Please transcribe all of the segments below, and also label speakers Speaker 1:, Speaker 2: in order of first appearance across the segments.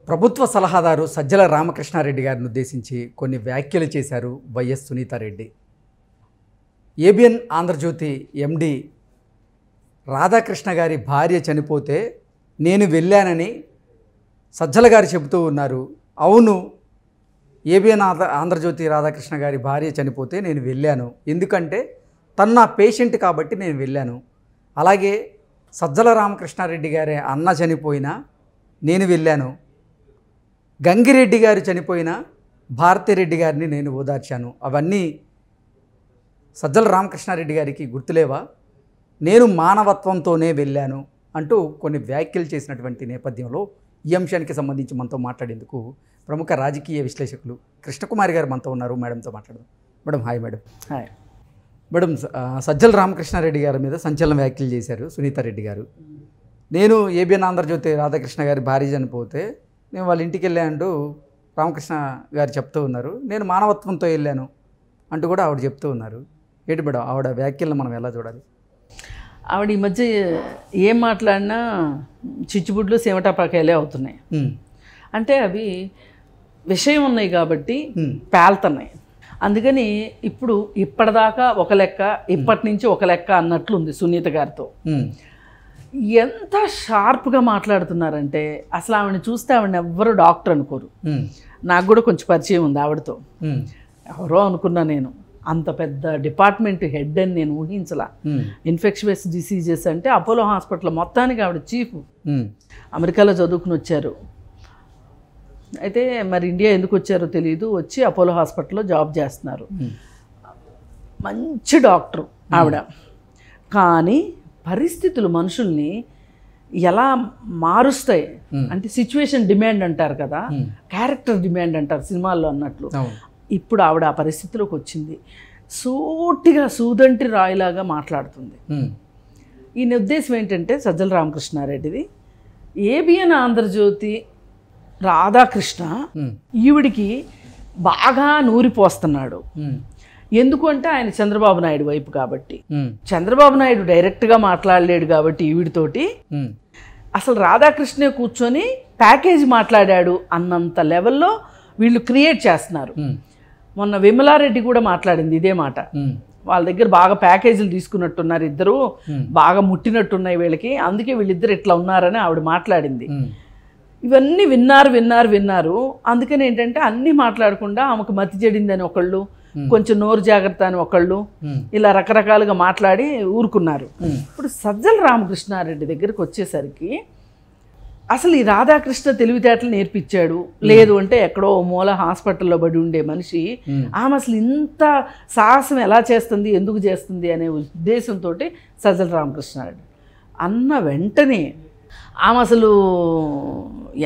Speaker 1: ప్రభుత్వ సలహాదారు సజ్జల రామకృష్ణారెడ్డి గారిని ఉద్దేశించి కొన్ని వ్యాఖ్యలు చేశారు వైఎస్ సునీతారెడ్డి. ఏబిఎన్ ఆంధ్రజ్యోతి ఎండి రాధాకృష్ణ గారి భార్య చనిపోతే నేను వెళ్ళానని సజ్జల గారు చెబుతూ ఉన్నారు. అవును, ఏబిఎన్ ఆంధ్రజ్యోతి రాధాకృష్ణ గారి భార్య చనిపోతే నేను వెళ్ళాను, ఎందుకంటే తను నా పేషెంట్ కాబట్టి నేను వెళ్ళాను. అలాగే సజ్జల రామకృష్ణారెడ్డి గారి అన్న చనిపోయినా నేను వెళ్ళాను. గంగిరెడ్డి గారు చనిపోయిన భారతిరెడ్డి గారిని నేను ఓదార్చాను. అవన్నీ సజ్జల రామకృష్ణారెడ్డి గారికి గుర్తులేవా? నేను మానవత్వంతోనే వెళ్ళాను అంటూ కొన్ని వ్యాఖ్యలు చేసినటువంటి నేపథ్యంలో ఈ అంశానికి సంబంధించి మనతో మాట్లాడేందుకు ప్రముఖ రాజకీయ విశ్లేషకులు కృష్ణకుమారి గారు మనతో ఉన్నారు. మేడంతో మాట్లాడదాం. Madam, hi madam.
Speaker 2: Hi
Speaker 1: madam, Sajjala Ramakrishna Reddy గారి మీద సంచలన వ్యాఖ్యలు చేశారు సునీతారెడ్డి గారు. నేను ఏబిఎన్ ఆంధ్రజ్యోతి రాధాకృష్ణ గారి భార్య చనిపోతే నేను వాళ్ళ ఇంటికి వెళ్ళానంటూ రామకృష్ణ గారు చెప్తూ ఉన్నారు. నేను మానవత్వంతో వెళ్ళాను అంటూ కూడా ఆవిడ చెప్తూ ఉన్నారు. ఏంటి మేడం ఆవిడ వ్యాఖ్యలను మనం ఎలా చూడాలి?
Speaker 2: ఆవిడ ఈ మధ్య ఏం మాట్లాడినా చిచ్చుబుడ్లు సేమటాపాకాయలే అవుతున్నాయి. అంటే అవి విషయం ఉన్నాయి కాబట్టి పేలుతున్నాయి. అందుకని ఇప్పుడు ఇప్పటిదాకా ఒక లెక్క, ఇప్పటి నుంచి ఒక లెక్క అన్నట్లుంది సునీత గారితో. ఎంత షార్ప్గా మాట్లాడుతున్నారంటే అసలు ఆవిడని చూస్తే ఆవిడని ఎవ్వరు డాక్టర్ అనుకోరు. నాకు కూడా కొంచెం పరిచయం ఉంది ఆవిడతో. ఎవరో అనుకున్నా నేను, అంత పెద్ద డిపార్ట్మెంట్ హెడ్ అని నేను ఊహించలా. ఇన్ఫెక్షస్ డిసీజెస్ అంటే అపోలో హాస్పిటల్ మొత్తానికి ఆవిడ చీఫ్. అమెరికాలో చదువుకుని వచ్చారు. అయితే మరి ఇండియా ఎందుకు వచ్చారో తెలియదు, వచ్చి అపోలో హాస్పిటల్లో జాబ్ చేస్తున్నారు. మంచి డాక్టరు ఆవిడ. కానీ పరిస్థితులు మనుషుల్ని ఎలా మారుస్తాయి అంటే సిచ్యువేషన్ డిమాండ్ అంటారు కదా, క్యారెక్టర్ డిమాండ్ అంటారు సినిమాల్లో అన్నట్లు. ఇప్పుడు ఆవిడ ఆ పరిస్థితిలోకి వచ్చింది. సూటిగా సూదంటి రాయిలాగా మాట్లాడుతుంది. ఈయన ఉద్దేశం ఏంటంటే సజ్జల రామకృష్ణారెడ్డిది, ఏబిఎన్ ఆంధ్రజ్యోతి రాధాకృష్ణ ఈవిడికి బాగా నూరిపోస్తున్నాడు. ఎందుకంటే ఆయన చంద్రబాబు నాయుడు వైపు కాబట్టి. చంద్రబాబు నాయుడు డైరెక్ట్గా మాట్లాడలేడు కాబట్టి ఈవిడితోటి అసలు రాధాకృష్ణే కూర్చొని ప్యాకేజ్ మాట్లాడాడు అన్నంత లెవెల్లో వీళ్ళు క్రియేట్ చేస్తున్నారు. మొన్న విమలారెడ్డి కూడా మాట్లాడింది ఇదే మాట. వాళ్ళ దగ్గర బాగా ప్యాకేజీలు తీసుకున్నట్టున్నారు, ఇద్దరు బాగా ముట్టినట్టున్నాయి వీళ్ళకి, అందుకే వీళ్ళిద్దరు ఇట్లా ఉన్నారని ఆవిడ మాట్లాడింది. ఇవన్నీ విన్నారు. అందుకని ఏంటంటే అన్నీ మాట్లాడకుండా ఆమెకు మతి చెడిందని ఒకళ్ళు, కొంచెం నోరు జాగ్రత్త అని ఒకళ్ళు, ఇలా రకరకాలుగా మాట్లాడి ఊరుకున్నారు. ఇప్పుడు సజ్జల రామకృష్ణారెడ్డి దగ్గరికి వచ్చేసరికి అసలు ఈ రాధాకృష్ణ తెలివితేటలు నేర్పించాడు. లేదు అంటే ఎక్కడో మూల హాస్పిటల్లో పడి ఉండే మనిషి ఆమె అసలు ఇంత సాహసం ఎలా చేస్తుంది, ఎందుకు చేస్తుంది అనే ఉద్దేశంతో సజ్జల రామకృష్ణారెడ్డి అన్న వెంటనే ఆమె అసలు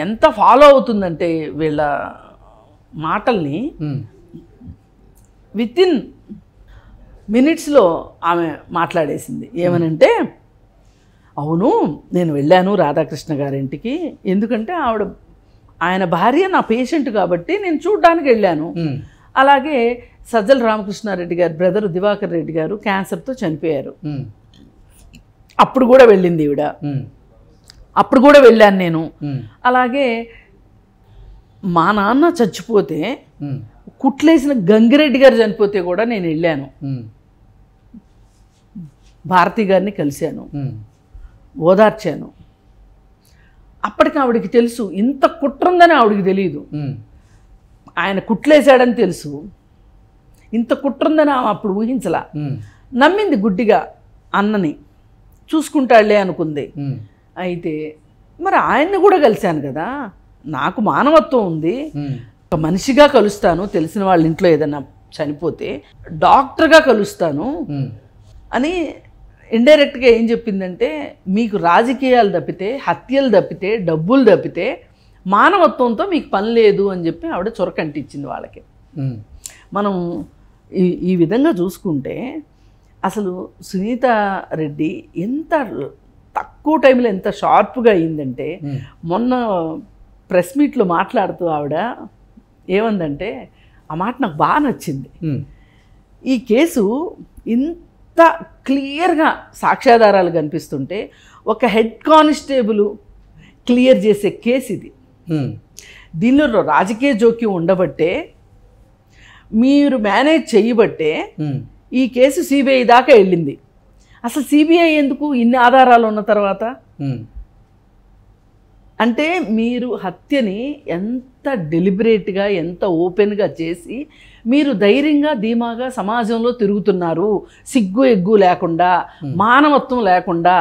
Speaker 2: ఎంత ఫాలో అవుతుందంటే వీళ్ళ మాటల్ని వితిన్ మినిట్స్లో ఆమె మాట్లాడేసింది. ఏమనంటే, అవును నేను వెళ్ళాను రాధాకృష్ణ గారింటికి, ఎందుకంటే ఆయన భార్య నా పేషెంట్ కాబట్టి నేను చూడడానికి వెళ్ళాను. అలాగే సజ్జల రామకృష్ణారెడ్డి గారి బ్రదర్ దివాకర్ రెడ్డి గారు క్యాన్సర్తో చనిపోయారు. అప్పుడు కూడా వెళ్ళింది ఈవిడ. అప్పుడు కూడా వెళ్ళాను నేను. అలాగే మా నాన్న చచ్చిపోతే కుట్లేసిన గంగిరెడ్డి గారు చనిపోతే కూడా నేను వెళ్ళాను. భారతి గారిని కలిశాను, ఓదార్చాను. అప్పటికి ఆవిడికి తెలుసు ఇంత కుట్రుందని ఆవిడికి తెలియదు. ఆయన కుట్లేశాడని తెలుసు, ఇంత కుట్రుందని ఆమె అప్పుడు ఊహించలా. నమ్మింది గుడ్డిగా, అన్నని చూసుకుంటాడులే అనుకుంది. అయితే మరి ఆయన్ని కూడా కలిశాను కదా, నాకు మానవత్వం ఉంది, ఒక మనిషిగా కలుస్తాను, తెలిసిన వాళ్ళ ఇంట్లో ఏదైనా చనిపోతే డాక్టర్గా కలుస్తాను అని ఇండైరెక్ట్గా ఏం చెప్పిందంటే, మీకు రాజకీయాలు తప్పితే, హత్యలు తప్పితే, డబ్బులు తప్పితే మానవత్వంతో మీకు పని లేదు అని చెప్పి ఆవిడ చొరకంటిచ్చింది వాళ్ళకి. మనం ఈ విధంగా చూసుకుంటే అసలు సునీతారెడ్డి ఎంత తక్కువ టైంలో ఎంత షార్ప్గా అయిందంటే, మొన్న ప్రెస్ మీట్లో మాట్లాడుతూ ఆవిడ ఏమందంటే, ఆ మాట నాకు బాగా నచ్చింది. ఈ కేసు ఇంత క్లియర్గా సాక్ష్యాధారాలు కనిపిస్తుంటే ఒక హెడ్ కానిస్టేబుల్ క్లియర్ చేసే కేసు ఇది. దీనిలో రాజకీయ జోక్యం ఉండబట్టే, మీరు మేనేజ్ చేయబట్టే ఈ కేసు సిబిఐ దాకా వెళ్ళింది. అసలు సిబిఐ ఎందుకు ఇన్ని ఆధారాలు ఉన్న తర్వాత? అంటే మీరు హత్యని ఎంత డెలిబరేట్గా, ఎంత ఓపెన్గా చేసి మీరు ధైర్యంగా ధీమాగా సమాజంలో తిరుగుతున్నారు, సిగ్గు ఎగ్గు లేకుండా, మానవత్వం లేకుండా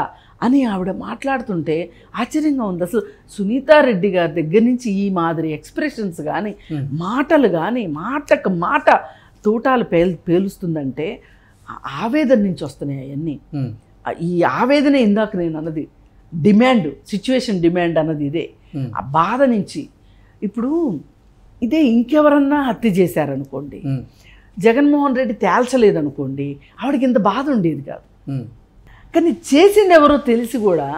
Speaker 2: అని ఆవిడ మాట్లాడుతుంటే ఆశ్చర్యంగా ఉంది. అసలు సునీతారెడ్డి గారి దగ్గర నుంచి ఈ మాదిరి ఎక్స్ప్రెషన్స్ కానీ, మాటలు కానీ, మాటకు మాట తూటాలు పేలుస్తుందంటే ఆవేదన నుంచి వస్తున్నాయి అవన్నీ. ఈ ఆవేదన ఇందాక నేను అన్నది డిమాండ్, సిచ్యువేషన్ డిమాండ్ అన్నది ఇదే. ఆ బాధ నుంచి ఇప్పుడు ఇదే ఇంకెవరన్నా హత్య చేశారనుకోండి, జగన్మోహన్ రెడ్డి తేల్చలేదనుకోండి, ఆవిడకి ఇంత బాధ ఉండేది కాదు. కానీ చేసింది ఎవరో తెలిసి కూడా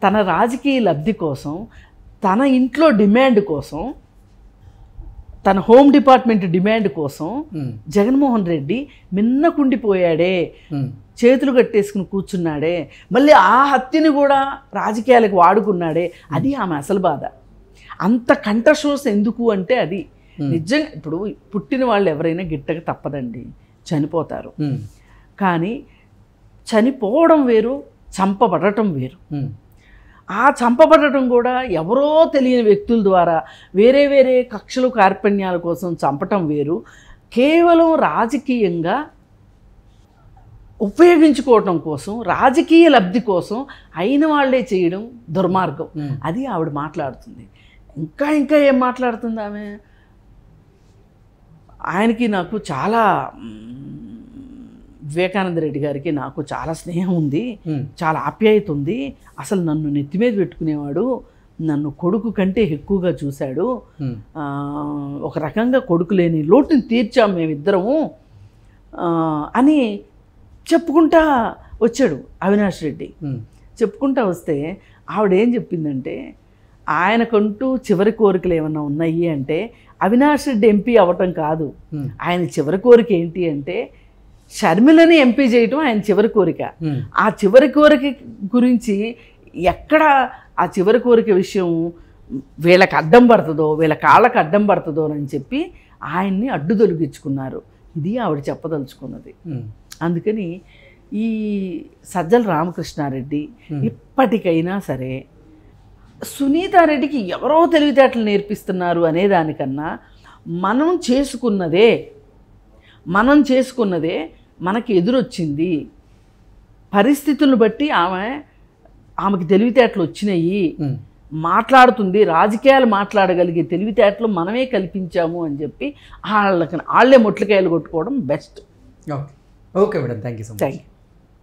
Speaker 2: తన రాజకీయ లబ్ధి కోసం, తన ఇంట్లో డిమాండ్ కోసం, తన హోమ్ డిపార్ట్మెంట్ డిమాండ్ కోసం జగన్మోహన్ రెడ్డి మిన్నకుండిపోయాడే, చేతులు కట్టేసుకుని కూర్చున్నాడే, మళ్ళీ ఆ హత్యని కూడా రాజకీయాలకు వాడుకున్నాడే, అది ఆమె అసలు బాధ. అంత కంఠశోష ఎందుకు అంటే అది నిజంగా ఇప్పుడు పుట్టిన వాళ్ళు ఎవరైనా గిట్టక తప్పదండి, చనిపోతారు. కానీ చనిపోవడం వేరు, చంపబడటం వేరు. ఆ చంపబడటం కూడా ఎవరో తెలియని వ్యక్తుల ద్వారా వేరే వేరే కక్షలు కార్పణ్యాల కోసం చంపటం వేరు. కేవలం రాజకీయంగా ఉపయోగించుకోవటం కోసం, రాజకీయ లబ్ధి కోసం అయిన వాళ్ళే చేయడం దుర్మార్గం. అది ఆవిడ మాట్లాడుతుంది. ఇంకా ఇంకా ఏం మాట్లాడుతుంది ఆమె? ఆయనకి నాకు చాలా, వివేకానంద రెడ్డి గారికి నాకు చాలా స్నేహం ఉంది, చాలా ఆప్యాయత ఉంది. అసలు నన్ను నెత్తి మీద పెట్టుకునేవాడు, నన్ను కొడుకు కంటే ఎక్కువగా చూశాడు. ఒక రకంగా కొడుకు లేని లోటుని తీర్చాము మేమిద్దరము అని చెప్పుకుంటా వచ్చాడు అవినాష్ రెడ్డి. చెప్పుకుంటా వస్తే ఆవిడేం చెప్పిందంటే, ఆయనకంటూ చివరి కోరికలు ఏమన్నా ఉన్నాయి అంటే అవినాష్ రెడ్డి ఎంపీ అవ్వటం కాదు, ఆయన చివరి కోరిక ఏంటి అంటే షర్మిలని ఎంపీ చేయటం ఆయన చివరి కోరిక. ఆ చివరి కోరిక గురించి ఎక్కడ ఆ చివరి కోరిక విషయం వీళ్ళకి అడ్డం పడుతుందో, వీళ్ళ కాళ్ళకి అడ్డం పడుతుందో అని చెప్పి ఆయన్ని అడ్డు తొలగించుకున్నారు. ఇది ఆవిడ చెప్పదలుచుకున్నది. అందుకని ఈ సజ్జల రామకృష్ణారెడ్డి ఇప్పటికైనా సరే సునీతారెడ్డికి ఎవరో తెలివితేటలు నేర్పిస్తున్నారు అనేదానికన్నా మనం చేసుకున్నదే మనకి ఎదురొచ్చింది. పరిస్థితులను బట్టి ఆమెకి తెలివితేటలు వచ్చినాయి, మాట్లాడుతుంది, రాజకీయాలు మాట్లాడగలిగే తెలివితేటలు మనమే కల్పించాము అని చెప్పి వాళ్ళే మొట్లకాయలు కొట్టుకోవడం best.
Speaker 1: Okay madam, thank you so much.
Speaker 2: Thank you.